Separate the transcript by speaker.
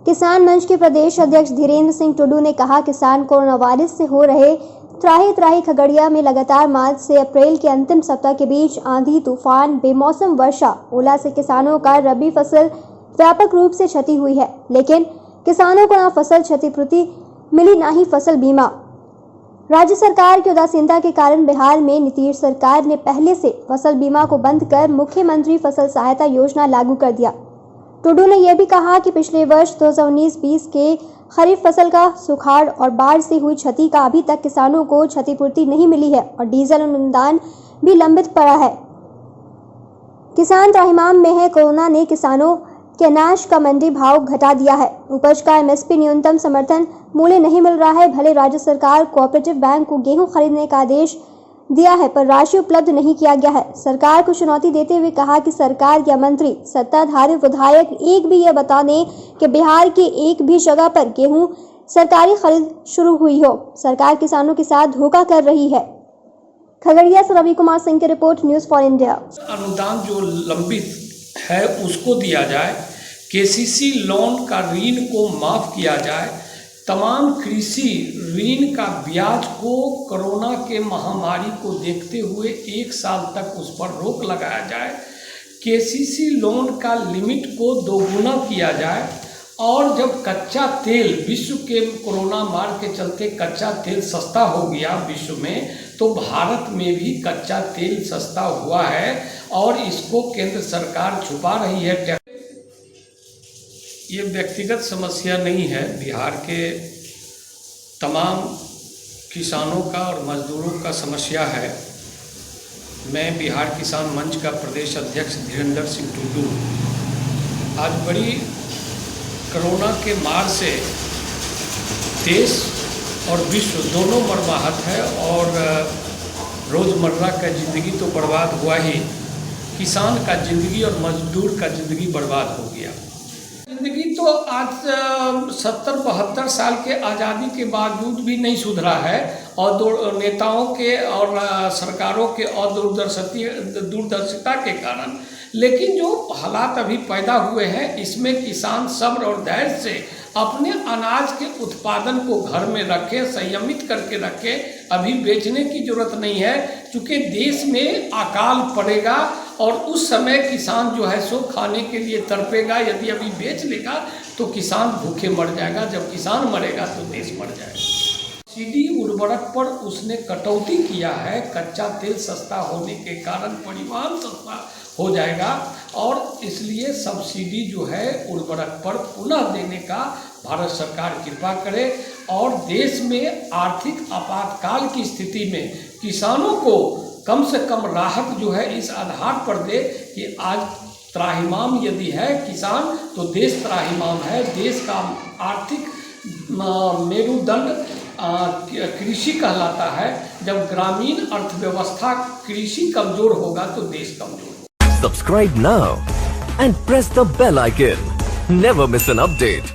Speaker 1: किसान मंच के प्रदेश अध्यक्ष धीरेन्द्र सिंह टुडू ने कहा, किसान कोरोना वायरस से हो रहे त्राही खगड़िया में लगातार मार्च से अप्रैल के अंतिम सप्ताह के बीच आंधी, तूफान, बेमौसम वर्षा, ओला से किसानों का रबी फसल व्यापक रूप से क्षति हुई है, लेकिन किसानों को न फसल क्षतिपूर्ति मिली न ही फसल बीमा। राज्य सरकार की उदासीनता के कारण बिहार में नीतीश सरकार ने पहले से फसल बीमा को बंद कर मुख्यमंत्री फसल सहायता योजना लागू कर दिया। टुडू ने यह भी कहा कि पिछले वर्ष 2019-20 के खरीफ फसल का सुखाड़ और बाढ़ से हुई क्षति का अभी तक किसानों को क्षतिपूर्ति नहीं मिली है और डीजल अनुदान भी लंबित पड़ा है। किसान त्राहिमाम में है। कोरोना ने किसानों के अनाज का मंडी भाव घटा दिया है। उपज का एमएसपी न्यूनतम समर्थन मूल्य नहीं मिल रहा है। भले राज्य सरकार कोऑपरेटिव बैंक को गेहूं खरीदने का आदेश दिया है, पर राशि उपलब्ध नहीं किया गया है। सरकार को चुनौती देते हुए कहा कि सरकार या मंत्री, सत्ताधारी विधायक एक भी यह बता दें कि बिहार के एक भी जगह पर गेहूं सरकारी खरीद शुरू हुई हो। सरकार किसानों के साथ धोखा कर रही है। खगड़िया से रवि कुमार सिंह की रिपोर्ट, न्यूज़ फॉर इंडिया।
Speaker 2: अनुदान जो लंबित है उसको दिया जाए, केसीसी लोन का ऋण को माफ किया जाए, तमाम कृषि ऋण का ब्याज को कोरोना के महामारी को देखते हुए 1 साल तक उस पर रोक लगाया जाए, केसीसी लोन का लिमिट को दोगुना किया जाए और जब कच्चा तेल विश्व के कोरोना मार के चलते कच्चा तेल सस्ता हो गया विश्व में, तो भारत में भी कच्चा तेल सस्ता हुआ है और इसको केंद्र सरकार छुपा रही है। ये व्यक्तिगत समस्या नहीं है, बिहार के तमाम किसानों का और मजदूरों का समस्या है। मैं बिहार किसान मंच का प्रदेश अध्यक्ष धीरेन्द्र सिंह टुडू आज बड़ी कोरोना के मार से देश और विश्व दोनों मर्माहत है और रोज़मर्रा का ज़िंदगी तो बर्बाद हुआ ही, किसान का ज़िंदगी और मजदूर का ज़िंदगी बर्बाद हो गया। ज़िंदगी तो आज 70-72 साल के आज़ादी के बावजूद भी नहीं सुधरा है और नेताओं के और सरकारों के दूरदर्शिता के कारण। लेकिन जो हालात अभी पैदा हुए हैं इसमें किसान सब्र और धैर्य से अपने अनाज के उत्पादन को घर में रखे, संयमित करके रखे। अभी बेचने की जरूरत नहीं है, क्योंकि देश में अकाल पड़ेगा और उस समय किसान जो है सो खाने के लिए तड़पेगा। यदि अभी बेच लेगा तो किसान भूखे मर जाएगा, जब किसान मरेगा तो देश मर जाएगा। सब्सिडी उर्वरक पर उसने कटौती किया है, कच्चा तेल सस्ता होने के कारण परिवहन सस्ता हो जाएगा और इसलिए सब्सिडी जो है उर्वरक पर पुनः देने का भारत सरकार कृपा करे और देश में आर्थिक आपातकाल की स्थिति में किसानों को कम से कम राहत जो है इस आधार पर दे कि आज त्राहिमाम यदि है किसान तो देश त्राहिमाम है। देश का आर्थिक मेरुदंड कृषि कहलाता है। जब ग्रामीण अर्थव्यवस्था कृषि कमजोर होगा तो देश कमजोर होगा।
Speaker 3: Subscribe now and press the bell icon. Never miss an update.